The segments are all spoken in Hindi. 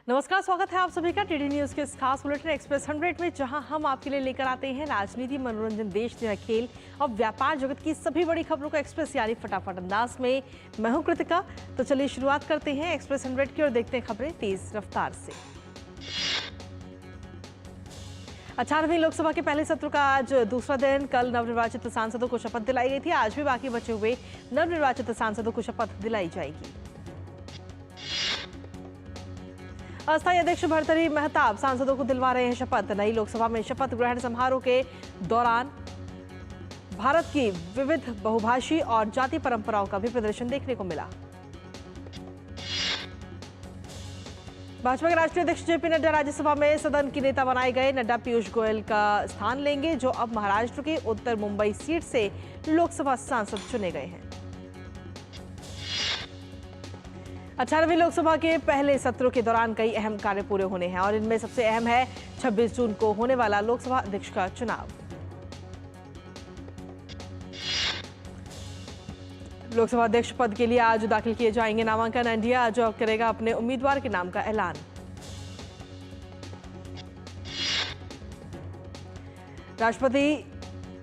नमस्कार, स्वागत है आप सभी का टीडी न्यूज के इस खास बुलेटिन एक्सप्रेस 100 में, जहां हम आपके लिए लेकर आते हैं राजनीति, मनोरंजन, देश दुनिया, खेल और व्यापार जगत की सभी बड़ी खबरों को एक्सप्रेस यानी फटाफट अंदाज में। मैं हूं कृतिका। तो चलिए शुरुआत करते हैं एक्सप्रेस 100 की और देखते हैं खबरें तेज रफ्तार से। 18वीं लोकसभा के पहले सत्र का आज दूसरा दिन। कल नवनिर्वाचित सांसदों को शपथ दिलाई गई थी। आज भी बाकी बचे हुए नवनिर्वाचित सांसदों को शपथ दिलाई जाएगी। अस्थायी अध्यक्ष भर्तृहरि महताब सांसदों को दिलवा रहे हैं शपथ। नई लोकसभा में शपथ ग्रहण समारोह के दौरान भारत की विविध बहुभाषी और जाति परंपराओं का भी प्रदर्शन देखने को मिला। भाजपा के राष्ट्रीय अध्यक्ष जेपी नड्डा राज्यसभा में सदन के नेता बनाए गए। नड्डा पीयूष गोयल का स्थान लेंगे, जो अब महाराष्ट्र की उत्तर मुंबई सीट से लोकसभा सांसद चुने गए हैं। 18वीं लोकसभा के पहले सत्रों के दौरान कई अहम कार्य पूरे होने हैं और इनमें सबसे अहम है 26 जून को होने वाला लोकसभा अध्यक्ष का चुनाव। लोकसभा अध्यक्ष पद के लिए आज दाखिल किए जाएंगे नामांकन। एनडीए आज करेगा अपने उम्मीदवार के नाम का ऐलान। राष्ट्रपति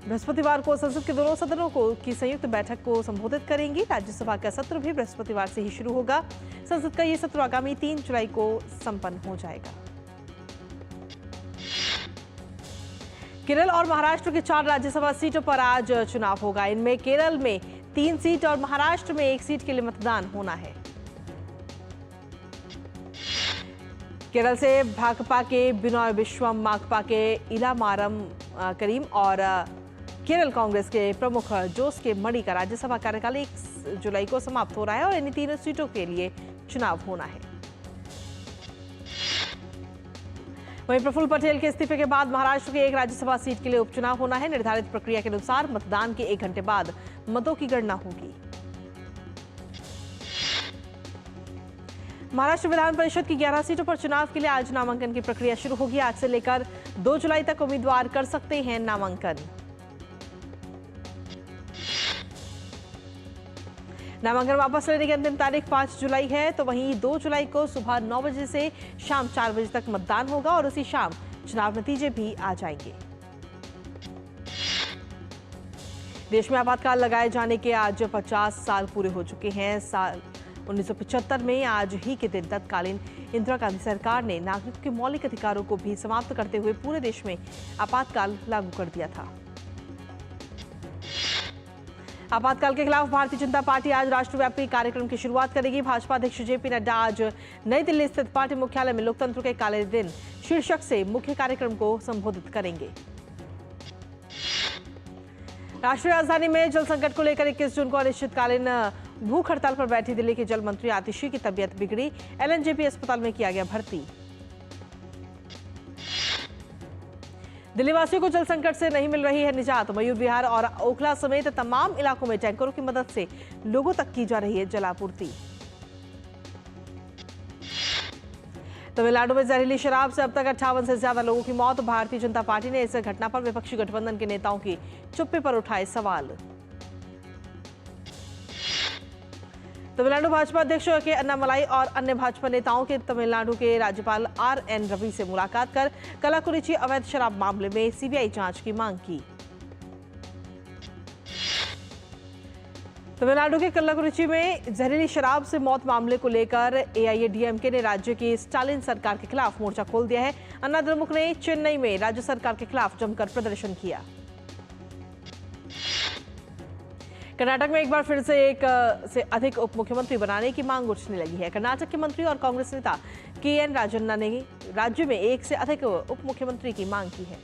बृहस्पतिवार को संसद के दोनों सदनों की संयुक्त बैठक को संबोधित करेंगी। राज्यसभा का सत्र भी बृहस्पतिवार से ही शुरू होगा। संसद का ये सत्र आगामी 3 जुलाई को संपन्न हो जाएगा। केरल और महाराष्ट्र की 4 राज्यसभा सीटों पर आज चुनाव होगा। इनमें केरल में 3 सीट और महाराष्ट्र में 1 सीट के लिए मतदान होना है। केरल से भाकपा के बिनॉय विश्वम, माकपा के इलामारम करीम और केरल कांग्रेस के प्रमुख जोस के मणि का राज्यसभा कार्यकाल 1 जुलाई को समाप्त हो रहा है और इन तीनों सीटों के लिए चुनाव होना है। वहीं प्रफुल्ल पटेल के इस्तीफे के बाद महाराष्ट्र की 1 राज्यसभा सीट के लिए उपचुनाव होना है। निर्धारित प्रक्रिया के अनुसार मतदान के 1 घंटे बाद मतों की गणना होगी। महाराष्ट्र विधान परिषद की 11 सीटों पर चुनाव के लिए आज नामांकन की प्रक्रिया शुरू होगी। आज से लेकर 2 जुलाई तक उम्मीदवार कर सकते हैं नामांकन। नामांकन वापस लेने की अंतिम तारीख 5 जुलाई है, तो वहीं 2 जुलाई को सुबह 9 बजे से शाम 4 बजे तक मतदान होगा और उसी शाम चुनाव नतीजे भी आ जाएंगे। देश में आपातकाल लगाए जाने के आज 50 साल पूरे हो चुके हैं। साल 1975 में आज ही के दिन तत्कालीन इंदिरा गांधी सरकार ने नागरिकों के मौलिक अधिकारों को भी समाप्त करते हुए पूरे देश में आपातकाल लागू कर दिया था। आपातकाल के खिलाफ भारतीय जनता पार्टी आज राष्ट्रव्यापी कार्यक्रम की शुरुआत करेगी। भाजपा अध्यक्ष जेपी नड्डा आज नई दिल्ली स्थित पार्टी मुख्यालय में लोकतंत्र के काले दिन शीर्षक से मुख्य कार्यक्रम को संबोधित करेंगे। राष्ट्रीय राजधानी में जल संकट को लेकर 21 जून को अनिश्चितकालीन भूख हड़ताल पर बैठी दिल्ली के जल मंत्री आतिशी की तबीयत बिगड़ी। एलएनजेपी अस्पताल में किया गया भर्ती। दिल्ली वासियों को जल संकट से नहीं मिल रही है निजात। मयूर विहार और ओखला समेत तमाम इलाकों में टैंकरों की मदद से लोगों तक की जा रही है जलापूर्ति। तमिलनाडु में जहरीली शराब से अब तक 58 से ज्यादा लोगों की मौत। भारतीय जनता पार्टी ने इस घटना पर विपक्षी गठबंधन के नेताओं की चुप्पी पर उठाए सवाल। तमिलनाडु भाजपा अध्यक्ष के अन्नामलाई और अन्य भाजपा नेताओं के तमिलनाडु के राज्यपाल आर.एन. रवि से मुलाकात कर कलाकुरिची अवैध शराब मामले में सीबीआई जांच की मांग की। तमिलनाडु के कलाकुरिची में जहरीली शराब से मौत मामले को लेकर एआईएडीएमके ने राज्य की स्टालिन सरकार के खिलाफ मोर्चा खोल दिया है। अन्ना द्रमुक ने चेन्नई में राज्य सरकार के खिलाफ जमकर प्रदर्शन किया। कर्नाटक में एक बार फिर से 1 से अधिक उप मुख्यमंत्री बनाने की मांग उठने लगी है। कर्नाटक के मंत्री और कांग्रेस नेता के.एन. राजन्ना ने राज्य में 1 से अधिक उप मुख्यमंत्री की मांग की है।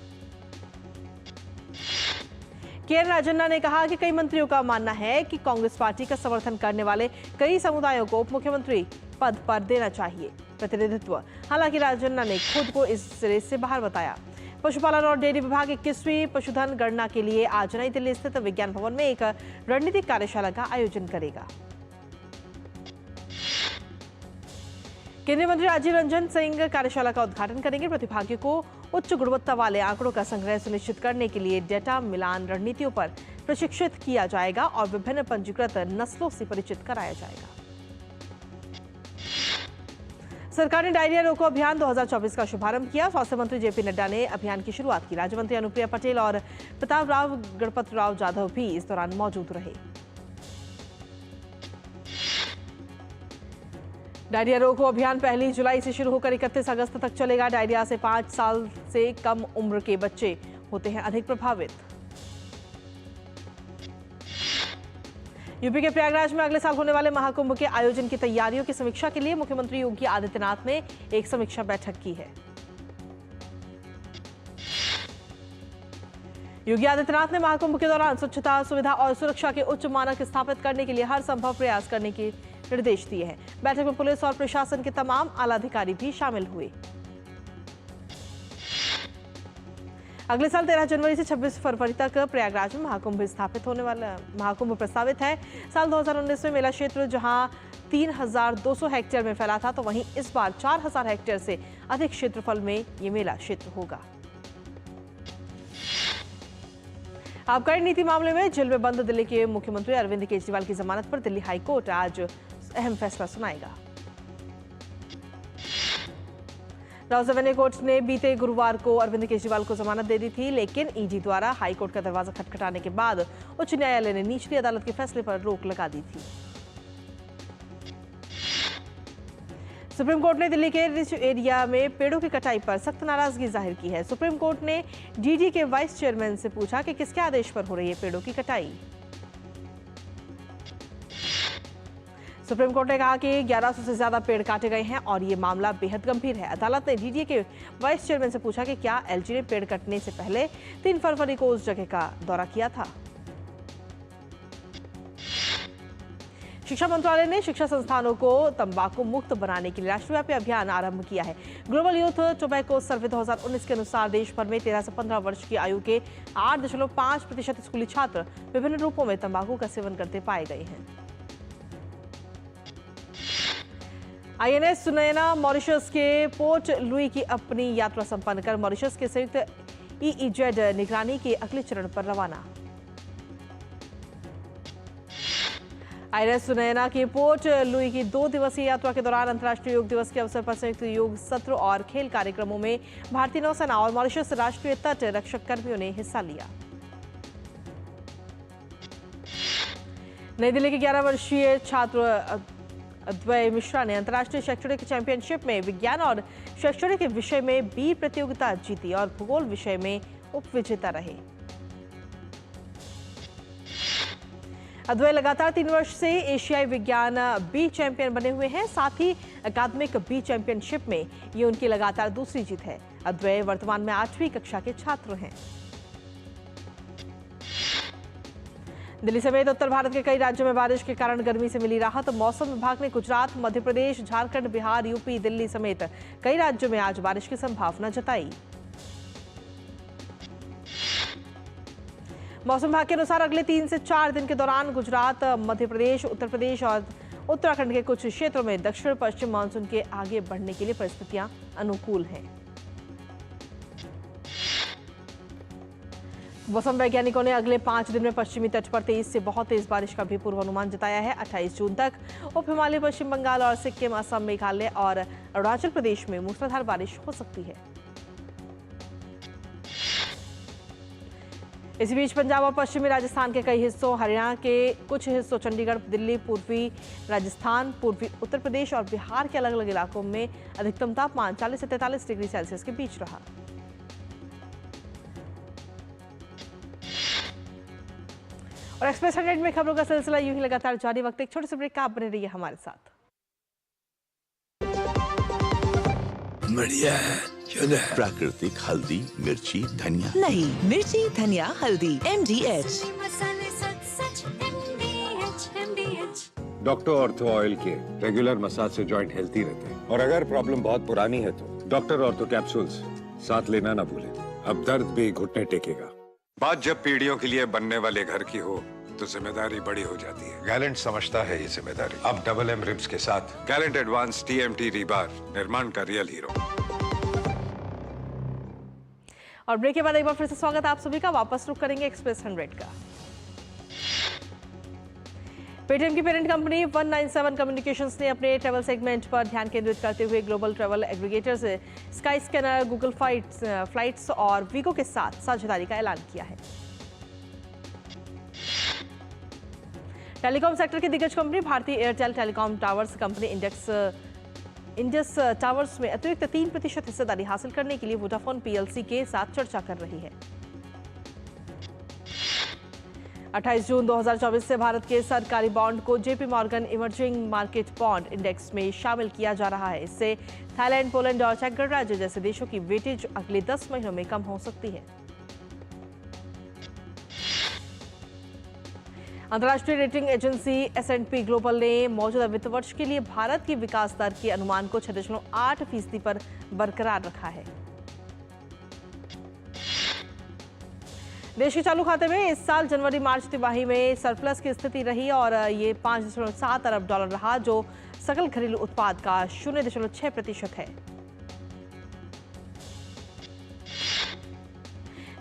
के.एन. राजन्ना ने कहा कि कई मंत्रियों का मानना है कि कांग्रेस पार्टी का समर्थन करने वाले कई समुदायों को उप मुख्यमंत्री पद पर देना चाहिए प्रतिनिधित्व। हालांकि राजन्ना ने खुद को इस रेस से बाहर बताया। पशुपालन और डेयरी विभाग 21वीं पशुधन गणना के लिए आज नई दिल्ली स्थित विज्ञान भवन में एक रणनीतिक कार्यशाला का आयोजन करेगा। केंद्रीय मंत्री राजीव रंजन सिंह कार्यशाला का उद्घाटन करेंगे। प्रतिभागियों को उच्च गुणवत्ता वाले आंकड़ों का संग्रह सुनिश्चित करने के लिए डेटा मिलान रणनीतियों पर प्रशिक्षित किया जाएगा और विभिन्न पंजीकृत नस्लों से परिचित कराया जाएगा। सरकार ने डायरिया रोको अभियान 2024 का शुभारंभ किया। स्वास्थ्य मंत्री जेपी नड्डा ने अभियान की शुरुआत की। राज्य मंत्री अनुप्रिया पटेल और प्रताप राव गणपत राव जाधव भी इस दौरान मौजूद रहे। डायरिया रोको अभियान 1 जुलाई से शुरू होकर 31 अगस्त तक चलेगा। डायरिया से 5 साल से कम उम्र के बच्चे होते हैं अधिक प्रभावित। यूपी के प्रयागराज में अगले साल होने वाले महाकुंभ के आयोजन की तैयारियों की समीक्षा के लिए मुख्यमंत्री योगी आदित्यनाथ ने एक समीक्षा बैठक की है। योगी आदित्यनाथ ने महाकुंभ के दौरान स्वच्छता, सुविधा और सुरक्षा के उच्च मानक स्थापित करने के लिए हर संभव प्रयास करने के निर्देश दिए हैं। बैठक में पुलिस और प्रशासन के तमाम आला अधिकारी भी शामिल हुए। अगले साल 13 जनवरी से 26 फरवरी तक प्रयागराज में महाकुंभ प्रस्तावित है। साल 2019 में मेला क्षेत्र जहां 3,200 हेक्टेयर में फैला था, तो वहीं इस बार 4,000 हेक्टेयर से अधिक क्षेत्रफल में ये मेला क्षेत्र होगा। आबकारी नीति मामले में जेल में बंद दिल्ली के मुख्यमंत्री अरविंद केजरीवाल की जमानत पर दिल्ली हाईकोर्ट आज अहम फैसला सुनाएगा। राउस एवेन्यू कोर्ट ने बीते गुरुवार को अरविंद केजरीवाल को जमानत दे दी थी, लेकिन ईडी द्वारा हाईकोर्ट का दरवाजा खटखटाने के बाद उच्च न्यायालय ने निचली अदालत के फैसले पर रोक लगा दी थी। सुप्रीम कोर्ट ने दिल्ली के रिच एरिया में पेड़ों की कटाई पर सख्त नाराजगी जाहिर की है। सुप्रीम कोर्ट ने डीडी के वाइस चेयरमैन से पूछा कि किसके आदेश पर हो रही है पेड़ों की कटाई। सुप्रीम कोर्ट ने कहा कि 1100 से ज्यादा पेड़ काटे गए हैं और ये मामला बेहद गंभीर है। अदालत ने डीडीए के वाइस चेयरमैन से पूछा कि क्या एलजी ने पेड़ कटने से पहले 3 फरवरी को उस जगह का दौरा किया था। शिक्षा मंत्रालय ने शिक्षा संस्थानों को तंबाकू मुक्त बनाने के लिए राष्ट्रव्यापी अभियान आरंभ किया है। ग्लोबल यूथ टोबैको सर्वे 2019 के अनुसार देश भर में 13 से 15 वर्ष की आयु के 8.5% स्कूली छात्र विभिन्न रूपों में तंबाकू का सेवन करते पाए गए हैं। आईएनएस सुनयना मॉरिशस के पोर्ट लुई की अपनी यात्रा संपन्न कर मॉरिशस के संयुक्त ईईजेड निगरानी के अगले चरण पर रवाना। आईएनएस सुनयना की पोर्ट लुई की 2 दिवसीय यात्रा के दौरान अंतर्राष्ट्रीय योग दिवस के अवसर पर संयुक्त योग सत्र और खेल कार्यक्रमों में भारतीय नौसेना और मॉरिशस राष्ट्रीय तट रक्षक कर्मियों ने हिस्सा लिया। नई दिल्ली के 11 वर्षीय छात्र अद्वैय मिश्रा ने अंतर्राष्ट्रीय शैक्षणिक चैंपियनशिप में विज्ञान और शैक्षणिक विषय में बी प्रतियोगिता जीती और भूगोल विषय में उपविजेता रहे। अद्वैय लगातार 3 वर्ष से एशियाई विज्ञान बी चैंपियन बने हुए हैं। साथ ही अकादमिक बी चैंपियनशिप में ये उनकी लगातार दूसरी जीत है। अद्वैय वर्तमान में 8वीं कक्षा के छात्र हैं। दिल्ली समेत उत्तर भारत के कई राज्यों में बारिश के कारण गर्मी से मिली राहत। मौसम विभाग ने गुजरात, मध्य प्रदेश, झारखंड, बिहार, यूपी, दिल्ली समेत कई राज्यों में आज बारिश की संभावना जताई। मौसम विभाग के अनुसार अगले 3 से 4 दिन के दौरान गुजरात, मध्य प्रदेश, उत्तर प्रदेश और उत्तराखंड के कुछ क्षेत्रों में दक्षिण पश्चिम मानसून के आगे बढ़ने के लिए परिस्थितियां अनुकूल हैं। मौसम वैज्ञानिकों ने अगले 5 दिन में पश्चिमी तट पर तेज से बहुत तेज बारिश का भी पूर्वानुमान जताया है। 28 जून तक उप हिमालय पश्चिम बंगाल और सिक्किम, असम, मेघालय और अरुणाचल प्रदेश में मूसलाधार बारिश हो सकती है। इसी बीच पंजाब और पश्चिमी राजस्थान के कई हिस्सों, हरियाणा के कुछ हिस्सों, चंडीगढ़, दिल्ली, पूर्वी राजस्थान, पूर्वी उत्तर प्रदेश और बिहार के अलग अलग इलाकों में अधिकतम तापमान 40 से 43 डिग्री सेल्सियस के बीच रहा। और एक्सप्रेस 100 में खबरों का सिलसिला यूं ही लगातार जारी। वक्त एक छोटे से ब्रेक का, आप बने रहिए हमारे साथ। बढ़िया है, प्राकृतिक हल्दी, मिर्ची, धनिया नहीं, मिर्ची, धनिया, हल्दी, MDH। डॉक्टर ऑर्थो ऑयल के रेगुलर मसाज से जॉइंट हेल्थी रहते हैं। और अगर प्रॉब्लम बहुत पुरानी है तो डॉक्टर ऑर्थो कैप्सूल्स साथ लेना ना भूलें। अब दर्द भी घुटने टेकेगा। बात जब पीढ़ियों के लिए बनने वाले घर की हो तो जिम्मेदारी बड़ी हो जाती है। गैलेंट समझता है ये जिम्मेदारी। अब डबल M रिब्स के साथ गैलेंट एडवांस TMT रीबार, निर्माण का रियल हीरो। और ब्रेक के बाद एक बार फिर से स्वागत आप सभी का। वापस रुक करेंगे एक्सप्रेस 100 का। पेटीएम की पेरेंट कंपनी 197 कम्युनिकेशंस ने अपने ट्रैवल सेगमेंट पर ध्यान केंद्रित करते हुए global travel aggregators sky scanner, Google flights और वीगो के साथ साझेदारी का ऐलान किया है। टेलीकॉम सेक्टर की दिग्गज कंपनी भारतीय Airtel telecom towers company Indus towers में अतिरिक्त 3% हिस्सेदारी हासिल करने के लिए वोडाफोन पीएलसी के साथ चर्चा कर रही है। 28 जून 2024 से भारत के सरकारी बॉन्ड को JP Morgan emerging market bond index में शामिल किया जा रहा है। इससे थाईलैंड, पोलैंड और चेक गणराज्य जैसे देशों की वेटेज अगले 10 महीनों में कम हो सकती है। अंतर्राष्ट्रीय रेटिंग एजेंसी S&P ग्लोबल ने मौजूदा वित्त वर्ष के लिए भारत की विकास दर के अनुमान को 6.8% पर बरकरार रखा है। देश के चालू खाते में इस साल जनवरी-मार्च तिमाही में सरप्लस की स्थिति रही और ये $5.7 अरब रहा, जो सकल घरेलू उत्पाद का 0.6% है।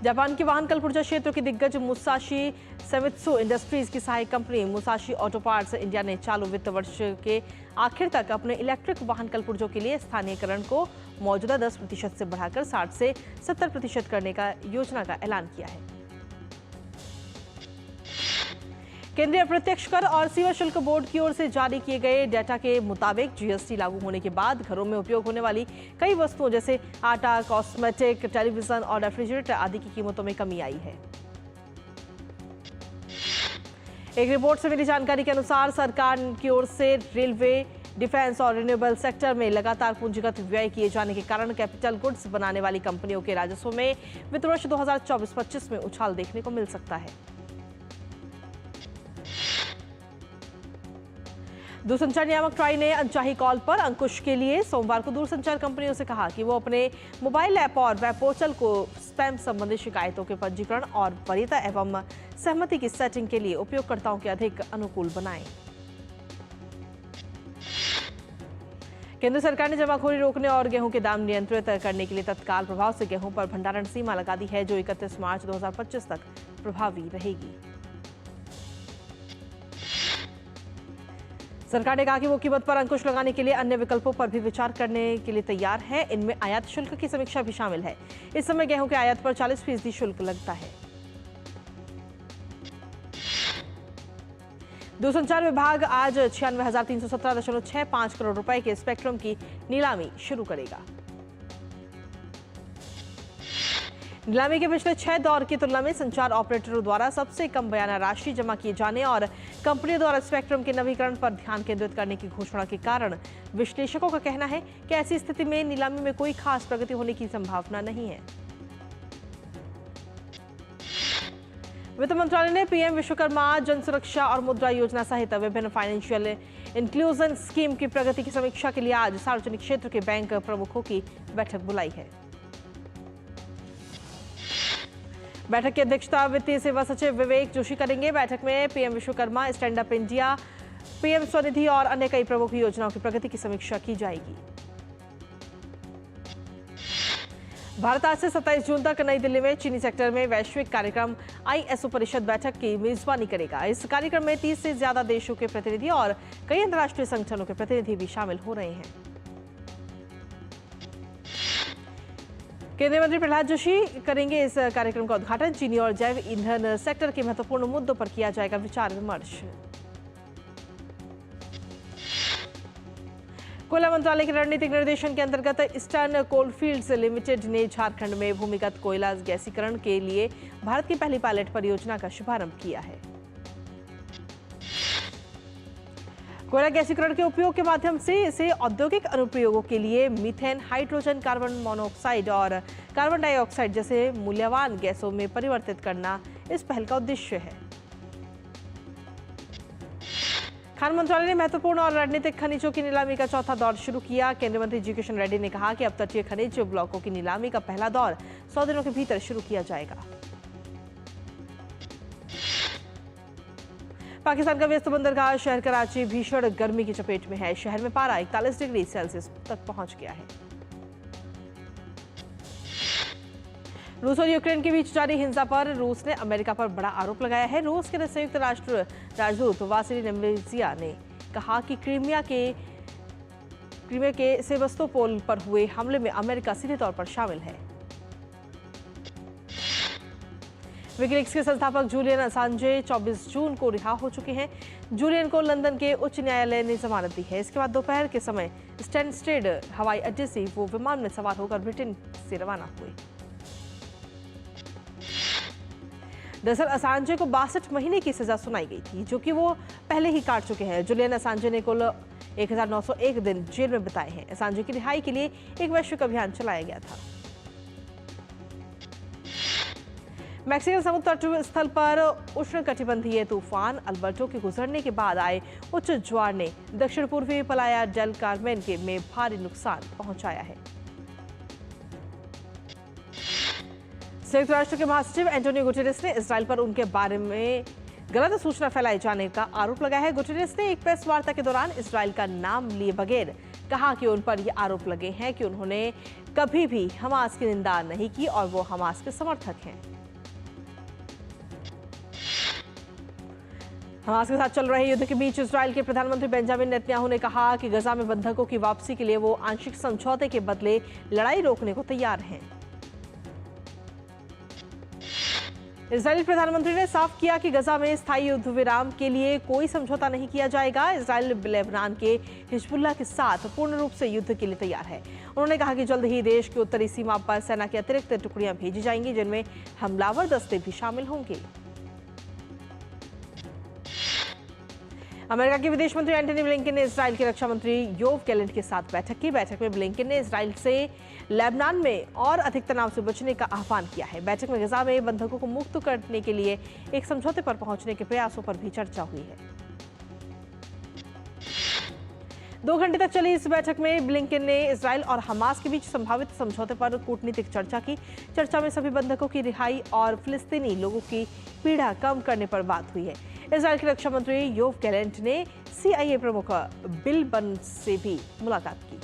जापान की वाहन कल ऊर्जा क्षेत्र की दिग्गज मुसाशी सेमित्सु इंडस्ट्रीज की सहायक company Musashi auto parts India ने चालू वित्त वर्ष के आखिर तक अपने इलेक्ट्रिक वाहन कल पुर्जों के लिए स्थानीयकरण को मौजूदा 10% से बढ़ाकर 60 से 70% करने का योजना का ऐलान किया है। केंद्रीय अप्रत्यक्ष कर और सीमा शुल्क बोर्ड की ओर से जारी किए गए डेटा के मुताबिक जीएसटी लागू होने के बाद घरों में उपयोग होने वाली कई वस्तुओं जैसे आटा, कॉस्मेटिक, टेलीविजन और रेफ्रिजरेटर आदि की कीमतों में कमी आई है। एक रिपोर्ट से मिली जानकारी के अनुसार सरकार की ओर से रेलवे, डिफेंस और रिन्यूएबल सेक्टर में लगातार पूंजीगत व्यय किए जाने के कारण कैपिटल गुड्स बनाने वाली कंपनियों के राजस्व में वित्त वर्ष 2024-25 में उछाल देखने को मिल सकता है। दूरसंचार नियामक ट्राई ने अनचाही कॉल पर अंकुश के लिए सोमवार को दूरसंचार कंपनियों से कहा कि वो अपने मोबाइल ऐप और वेब पोर्टल को स्पैम संबंधी शिकायतों के पंजीकरण और वरीयता एवं सहमति की सेटिंग के लिए उपयोगकर्ताओं के अधिक अनुकूल बनाएं। केंद्र सरकार ने जमाखोरी रोकने और गेहूं के दाम नियंत्रित करने के लिए तत्काल प्रभाव से गेहूं पर भंडारण सीमा लगा दी है, जो 31 मार्च 2025 तक प्रभावी रहेगी। सरकार ने कहा कि वो कीमत पर अंकुश लगाने के लिए अन्य विकल्पों पर भी विचार करने के लिए तैयार है। इनमें आयात शुल्क की समीक्षा भी शामिल है। इस समय गेहूं के आयात पर 40% शुल्क लगता है। दूरसंचार विभाग आज 96,317.65 करोड़ रुपए के स्पेक्ट्रम की नीलामी शुरू करेगा। नीलामी के पिछले 6 दौर की तुलना में संचार ऑपरेटरों द्वारा सबसे कम बयाना राशि जमा किए जाने और कंपनियों द्वारा स्पेक्ट्रम के नवीकरण पर ध्यान केंद्रित करने की घोषणा के कारण विश्लेषकों का कहना है कि ऐसी स्थिति में नीलामी में कोई खास प्रगति होने की संभावना नहीं है। वित्त मंत्रालय ने पीएम विश्वकर्मा जन सुरक्षा और मुद्रा योजना सहित विभिन्न फाइनेंशियल इंक्लूजन स्कीम की प्रगति की समीक्षा के लिए आज सार्वजनिक क्षेत्र के बैंक प्रमुखों की बैठक बुलाई है। बैठक की अध्यक्षता वित्तीय सेवा सचिव विवेक जोशी करेंगे। बैठक में PM Vishwakarma, stand up India, PM Svanidhi और अन्य कई प्रमुख योजनाओं की प्रगति की समीक्षा की जाएगी। भारत आज से 27 जून तक नई दिल्ली में चीनी सेक्टर में वैश्विक कार्यक्रम ISO परिषद बैठक की मेजबानी करेगा। इस कार्यक्रम में 30 से ज्यादा देशों के प्रतिनिधि और कई अंतर्राष्ट्रीय संगठनों के प्रतिनिधि भी शामिल हो रहे हैं। केंद्रीय मंत्री प्रहलाद जोशी करेंगे इस कार्यक्रम का उद्घाटन। चीनी और जैव ईंधन सेक्टर के महत्वपूर्ण मुद्दों पर किया जाएगा विचार विमर्श। कोयला मंत्रालय के रणनीतिक निर्देशन के अंतर्गत ईस्टर्न कोलफील्ड्स लिमिटेड ने झारखंड में भूमिगत कोयला गैसीकरण के लिए भारत की पहली पायलट परियोजना का शुभारंभ किया है। कोयला गैसीकरण के उपयोग के माध्यम से इसे औद्योगिक अनुप्रयोगों के लिए मीथेन, हाइड्रोजन, कार्बन मोनोऑक्साइड और कार्बन डाइऑक्साइड जैसे मूल्यवान गैसों में परिवर्तित करना इस पहल का उद्देश्य है। खान मंत्रालय ने महत्वपूर्ण और रणनीतिक खनिजों की नीलामी का चौथा दौर शुरू किया। केंद्रीय मंत्री जी किशन रेड्डी ने कहा कि अब तटीय खनिज ब्लॉकों की नीलामी का पहला दौर 100 दिनों के भीतर शुरू किया जाएगा। पाकिस्तान का व्यस्त बंदरगाह शहर कराची भीषण गर्मी की चपेट में है। शहर में पारा 41 डिग्री सेल्सियस तक पहुंच गया है। रूस और यूक्रेन के बीच जारी हिंसा पर रूस ने अमेरिका पर बड़ा आरोप लगाया है। रूस के संयुक्त राष्ट्र राजदूत वासिली नेवेंजिया ने कहा कि क्रीमिया के सेवस्तोपोल पर हुए हमले में अमेरिका सीधे तौर पर शामिल है। विकिलीक्स के संस्थापक जूलियन असांजे 24 जून को रिहा हो चुके हैं। जूलियन को लंदन के उच्च न्यायालय ने जमानत दी है। इसके बाद दोपहर के समय स्टैनस्टेड हवाई अड्डे से वो विमान में सवार होकर ब्रिटेन से रवाना हुए। दरअसल असांजे को 62 महीने की सजा सुनाई गई थी, जो कि वो पहले ही काट चुके हैं। जूलियन असांजे ने कुल 1901 दिन जेल में बिताए हैं। असांजे की रिहाई के लिए एक वैश्विक अभियान चलाया गया था। मैक्सिकन समुद्र तट स्थल पर उष्णकटिबंधीय तूफान अल्बर्टो के गुजरने के बाद आए उच्च ज्वार ने दक्षिण पूर्वी प्लाया डेल कार्मेन में भारी नुकसान पहुंचाया है। संयुक्त राष्ट्र के महासचिव एंटोनियो गुटेरेस ने इजराइल पर उनके बारे में गलत सूचना फैलाए जाने का आरोप लगाया है। गुटेरेस ने एक प्रेस वार्ता के दौरान इजराइल का नाम लिए बगैर कहा कि उन पर यह आरोप लगे हैं कि उन्होंने कभी भी हमास की निंदा नहीं की और वो हमास के समर्थक हैं। हमास के साथ चल रहे युद्ध के बीच इजराइल के प्रधानमंत्री बेंजामिन नेतन्याहू ने कहा कि गजा में बंधकों की वापसी के लिए वो आंशिक समझौते के बदले लड़ाई रोकने को तैयार हैं। इजरायली प्रधानमंत्री ने साफ किया कि गजा में स्थायी युद्ध विराम के लिए कोई समझौता नहीं किया जाएगा। इजराइल लेबनान के हिजबुल्लाह के साथ पूर्ण रूप से युद्ध के लिए तैयार है। उन्होंने कहा कि जल्द ही देश की उत्तरी सीमा पर सेना की अतिरिक्त टुकड़ियां भेजी जाएंगी, जिनमें हमलावर दस्ते भी शामिल होंगे। अमेरिका के विदेश मंत्री एंटनी ब्लिंकन ने इजराइल के रक्षा मंत्री योव गैलेंट के साथ बैठक की। बैठक में ब्लिंकन ने इजराइल से लेबनान में और अधिक तनाव से बचने का आह्वान किया है। बैठक में गजा में बंधकों को मुक्त करने के लिए एक समझौते पर पहुंचने के प्रयासों पर भी चर्चा हुई है। 2 घंटे तक चली इस बैठक में ब्लिंकन ने इजराइल और हमास के बीच संभावित समझौते पर कूटनीतिक चर्चा की। चर्चा में सभी बंधकों की रिहाई और फिलिस्तीनी लोगों की पीड़ा कम करने पर बात हुई है। इजराइल के रक्षा मंत्री योव गैलेंट ने CIA प्रमुख बिल बर्न्स से भी मुलाकात की।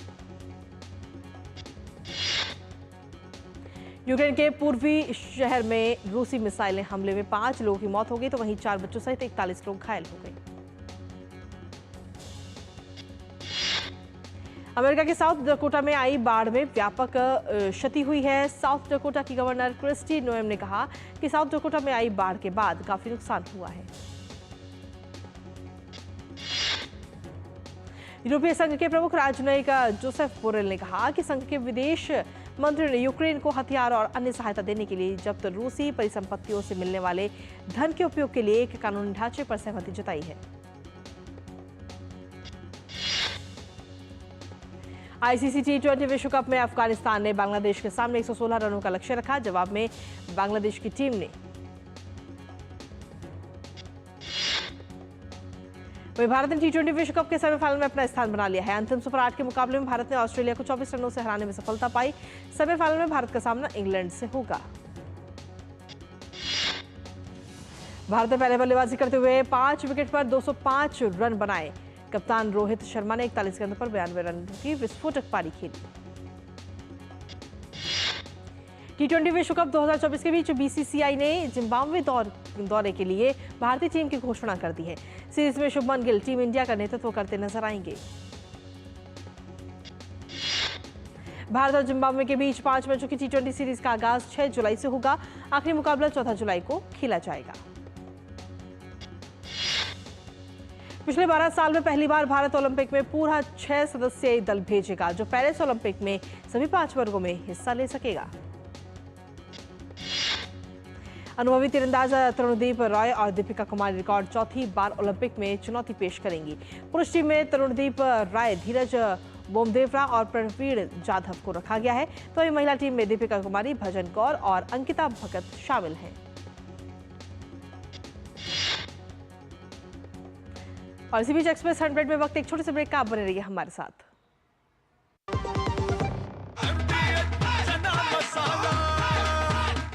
यूक्रेन के पूर्वी शहर में रूसी मिसाइलें हमले में 5 लोगों की मौत हो गई, तो वहीं 4 बच्चों सहित 41 लोग घायल हो गए। अमेरिका के साउथ डकोटा में आई बाढ़ में व्यापक क्षति हुई है। साउथ डकोटा की गवर्नर क्रिस्टी नोएम ने कहा कि साउथ डकोटा में आई बाढ़ के बाद काफी नुकसान हुआ है। यूरोपीय संघ के प्रमुख राजनयिक जोसेफ बोरेल ने कहा कि संघ के विदेश मंत्री ने यूक्रेन को हथियार और अन्य सहायता देने के लिए जब्त रूसी परिसंपत्तियों से मिलने वाले धन के उपयोग के लिए एक कानूनी ढांचे पर सहमति जताई है। ICC T20 विश्व कप में अफगानिस्तान ने बांग्लादेश के सामने 116 रनों का लक्ष्य रखा। जवाब में बांग्लादेश की टीम ने भारत ने T20 विश्व कप के सेमीफाइनल में अपना स्थान बना लिया है। अंतिम सुपर 8 के मुकाबले में भारत ने ऑस्ट्रेलिया को 24 रनों से हराने में सफलता पाई। सेमीफाइनल में भारत का सामना इंग्लैंड से होगा। भारत ने पहले बल्लेबाजी करते हुए 5 विकेट पर 205 रन बनाए। कप्तान रोहित शर्मा ने 41 गेंदों पर 92 रन की विस्फोटक पारी खेली। T20 विश्व कप 2024 के बीच BCCI ने जिम्बाब्वे दौरे के लिए भारतीय टीम की घोषणा कर दी है। सीरीज में शुभमन गिल टीम इंडिया का नेतृत्व करते नजर आएंगे। भारत और जिम्बाब्वे के बीच 5 मैचों की T20 सीरीज का आगाज 6 जुलाई से होगा। आखिरी मुकाबला 14 जुलाई को खेला जाएगा। पिछले 12 साल में पहली बार भारत ओलंपिक में पूरा 6 सदस्यीय दल भेजेगा, जो पेरिस ओलंपिक में सभी 5 वर्गों में हिस्सा ले सकेगा। अनुभवी तीरंदाज तरुणदीप रॉय और दीपिका कुमारी रिकॉर्ड चौथी बार ओलंपिक में चुनौती पेश करेंगी। पुरुष टीम में तरुणदीप राय, धीरज बोमदेवरा और प्रणवीर जाधव को रखा गया है, तो वहीं महिला टीम में दीपिका कुमारी, भजन कौर और अंकिता भगत शामिल हैं। और इसी बीच एक्सप्रेस 100 में वक्त एक छोटे से ब्रेक का, आप बने रहिए हमारे साथ।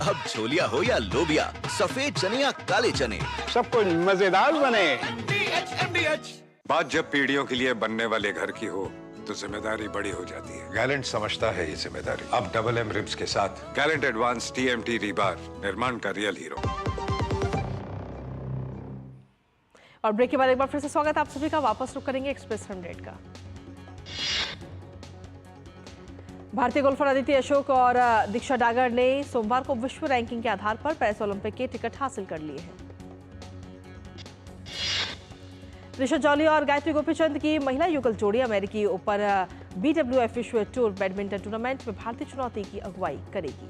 अब छोलिया हो या लोबिया, सफेद चने या काले चने, सब कुछ मजेदार बने। बात जब पीढ़ियों के लिए बनने वाले घर की हो, तो जिम्मेदारी बड़ी हो जाती है। गैलेंट समझता है ये जिम्मेदारी। अब डबल एम रिब्स के साथ गैलेंट एडवांस TMT रीबार, निर्माण का रियल हीरो। और ब्रेक के बाद एक बार फिर से स्वागत आप सभी का। वापस रुक करेंगे एक्सप्रेस 100 का। भारतीय गोल्फर अदिति अशोक और दीक्षा डागर ने सोमवार को विश्व रैंकिंग के आधार पर पेरिस ओलंपिक के टिकट हासिल कर लिए हैं। ऋषभ जॉली और गायत्री गोपीचंद की महिला युगल जोड़ी अमेरिकी ओपन BWF विश्व टूर बैडमिंटन टूर्नामेंट में भारतीय चुनौती की अगुवाई करेगी।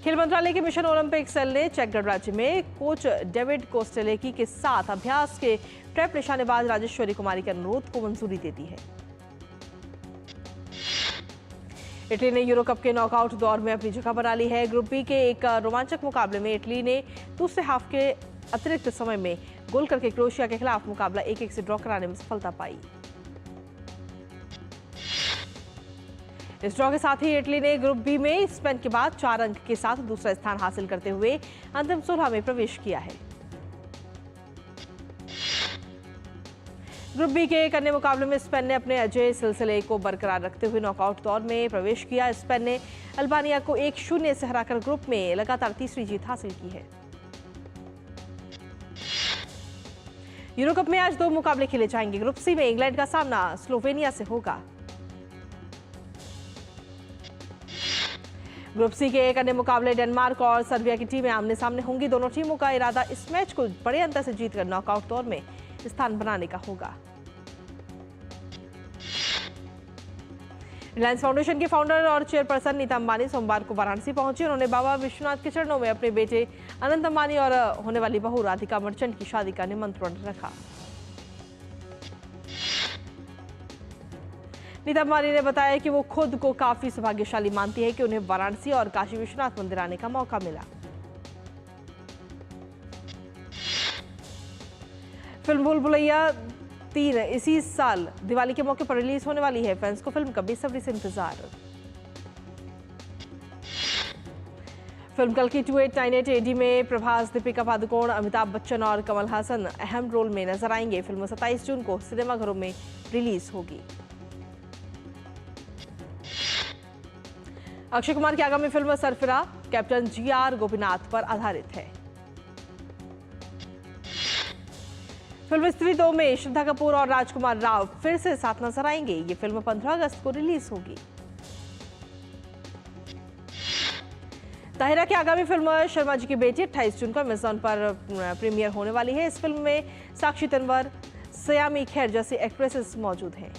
खेल मंत्रालय के मिशन ओलंपिक सेल ने चेक गणराज्य में कोच डेविड कोस्टेलेकी के साथ अभ्यास के ट्रैप निशानेबाज राजेश्वरी कुमारी के अनुरोध को मंजूरी दे दी है। इटली ने यूरो कप के नॉकआउट दौर में अपनी जगह बना ली है। ग्रुप बी के एक रोमांचक मुकाबले में इटली ने दूसरे हाफ के अतिरिक्त समय में गोल करके क्रोएशिया के खिलाफ मुकाबला 1-1 से ड्रॉ कराने में सफलता पाई। इस ड्रॉ के साथ ही इटली ने ग्रुप बी में स्पेन के बाद 4 अंक के साथ दूसरा स्थान हासिल करते हुए अंतिम 16 में प्रवेश किया है। ग्रुप बी के एक अन्य मुकाबले में स्पेन ने अपने अजेय सिलसिले को बरकरार रखते हुए नॉकआउट दौर में प्रवेश किया। स्पेन ने अल्बानिया को 1-0 से हराकर ग्रुप में लगातार तीसरी जीत हासिल की है। यूरो कप में आज 2 मुकाबले खेले जाएंगे। ग्रुप सी में इंग्लैंड का सामना स्लोवेनिया से होगा। ग्रुप सी के एक अन्य मुकाबले डेनमार्क और सर्बिया की टीमें आमने सामने होंगी। दोनों टीमों का इरादा इस मैच को बड़े अंतर से जीतकर नॉकआउट दौर में स्थान बनाने का होगा। रिलायंस फाउंडेशन के फाउंडर और चेयरपर्सन नीता अंबानी सोमवार को वाराणसी पहुंची। उन्होंने बाबा विश्वनाथ के चरणों में अपने बेटे अनंत अंबानी और होने वाली बहू राधिका मर्चेंट की शादी का निमंत्रण रखा। नीता अंबानी ने बताया कि वो खुद को काफी सौभाग्यशाली मानती है कि उन्हें वाराणसी और काशी विश्वनाथ मंदिर आने का मौका मिला। फिल्म भूल भुलैया 3 इसी साल दिवाली के मौके पर रिलीज होने वाली है। फैंस को फिल्म का बेसब्री से इंतजार। फिल्म कल की 2898 AD में प्रभास, दीपिका पादुकोण, अमिताभ बच्चन और कमल हासन अहम रोल में नजर आएंगे। फिल्म 27 जून को सिनेमाघरों में रिलीज होगी। अक्षय कुमार की आगामी film Sarfira captain GR Gopinath पर आधारित है। फिल्म स्त्री 2 में श्रद्धा कपूर और राजकुमार राव फिर से साथ नजर आएंगे। ये फिल्म 15 अगस्त को रिलीज होगी। ताहिरा की आगामी फिल्म शर्मा जी की बेटी 28 जून को अमेजॉन पर प्रीमियर होने वाली है। इस फिल्म में साक्षी तन्वर, सयामी खैर जैसी एक्ट्रेसेस मौजूद हैं।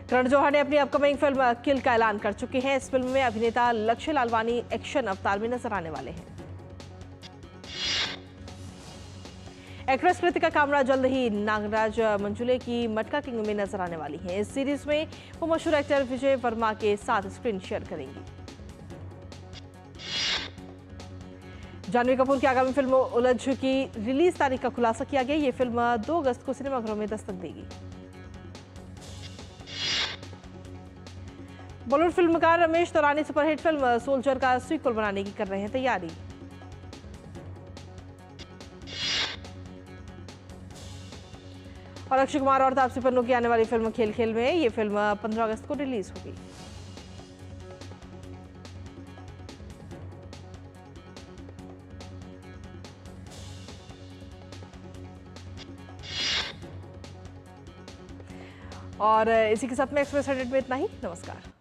करण जौहर ने अपनी अपकमिंग फिल्म किल का ऐलान कर चुके हैं। इस फिल्म में अभिनेता लक्ष्य लालवानी एक्शन अवतार में नजर आने वाले हैं। एक्ट्रेस कृतिका कामरा जल्द ही नागराज मंजुले की मटका किंग में नजर आने वाली हैं। इस सीरीज में वो मशहूर एक्टर विजय वर्मा के साथ स्क्रीन शेयर करेंगी। जानवी कपूर की आगामी फिल्म उलझ की रिलीज तारीख का खुलासा किया गया। ये फिल्म 2 अगस्त को सिनेमाघरों में दस्तक देगी। बॉलीवुड फिल्मकार Ramesh Taurani superhit film soldier का सीक्वल बनाने की कर रहे हैं तैयारी। और अक्षय कुमार और तापसी पन्नू की आने वाली फिल्म खेल खेल में ये फिल्म 15 अगस्त को रिलीज होगी। और इसी के साथ में एक्सप्रेस 100 में इतना ही। नमस्कार।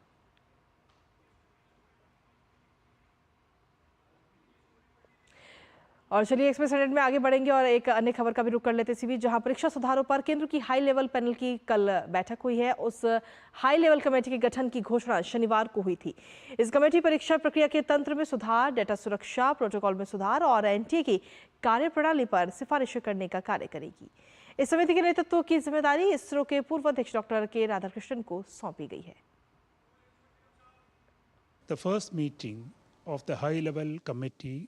और चलिए एक्सप्रेस 100 में आगे बढ़ेंगे और एक अन्य खबर का भी रुख कर लेते सीवी, जहां परीक्षा सुधारों पर केंद्र की हाई लेवल पैनल की कल बैठक हुई है। उस हाई लेवल कमेटी के गठन की घोषणा शनिवार को हुई थी। इस कमेटी परीक्षा प्रक्रिया के तंत्र में सुधार, डेटा सुरक्षा, प्रोटोकॉल में सुधार और एनटीए की कार्यप्रणाली पर सिफारिशें करने का कार्य करेगी। इस समिति के नेतृत्व की जिम्मेदारी इसरो के पूर्व अध्यक्ष डॉक्टर के राधाकृष्णन को सौंपी गई है। The first meeting of the high level committee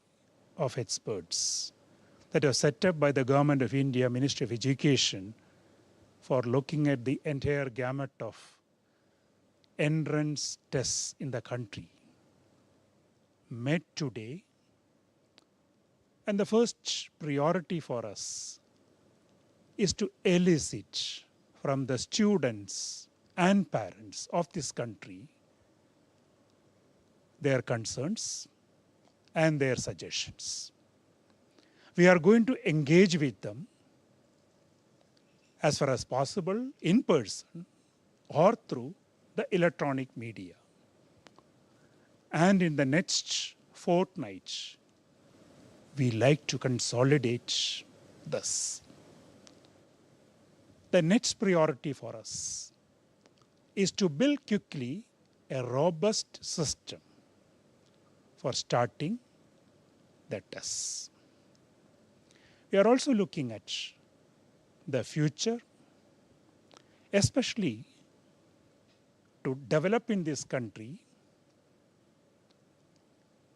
of experts that was set up by the Government of India, Ministry of Education, for looking at the entire gamut of entrance tests in the country, met today. And the first priority for us is to elicit from the students and parents of this country their concerns and their suggestions. We are going to engage with them as far as possible in person or through the electronic media. And in the next fortnight, we like to consolidate this. The next priority for us is to build quickly a robust system for starting the tests. We are also looking at the future, especially to develop in this country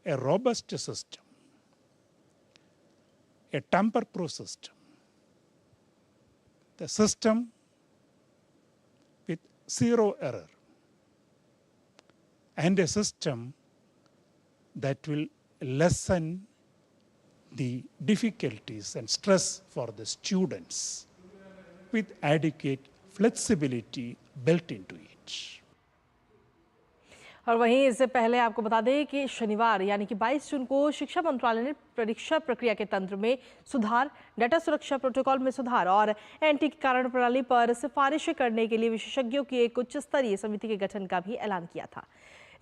a robust system, a tamper-proof system, the system with zero error, and a system that will lessen the difficulties and stress for the students with adequate flexibility built into it. और वहीं इससे पहले आपको बता दें कि शनिवार यानी कि 22 जून को शिक्षा मंत्रालय ने परीक्षा प्रक्रिया के तंत्र में सुधार, डाटा सुरक्षा प्रोटोकॉल में सुधार और एंटी कारण प्रणाली पर सिफारिश करने के लिए विशेषज्ञों की एक उच्च स्तरीय समिति के गठन का भी ऐलान किया था।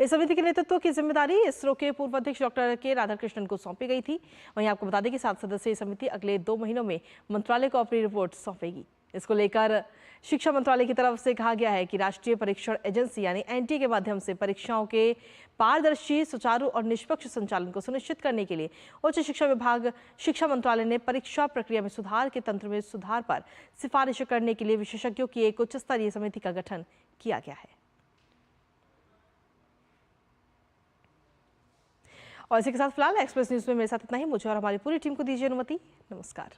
इस समिति के नेतृत्व की जिम्मेदारी इसरो के पूर्व अध्यक्ष डॉक्टर के राधाकृष्णन को सौंपी गई थी। वहीं आपको बता दें कि 7 सदस्यीय समिति अगले 2 महीनों में मंत्रालय को अपनी रिपोर्ट सौंपेगी। इसको लेकर शिक्षा मंत्रालय की तरफ से कहा गया है कि राष्ट्रीय परीक्षण एजेंसी यानी एनटी के माध्यम से परीक्षाओं के पारदर्शी, सुचारू और निष्पक्ष संचालन को सुनिश्चित करने के लिए उच्च शिक्षा विभाग, शिक्षा मंत्रालय ने परीक्षा प्रक्रिया में सुधार के तंत्र में सुधार पर सिफारिश करने के लिए विशेषज्ञों की एक उच्च स्तरीय समिति का गठन किया गया है। और इसी के साथ फिलहाल एक्सप्रेस न्यूज में मेरे साथ इतना ही। मुझे और हमारी पूरी टीम को दीजिए अनुमति। नमस्कार।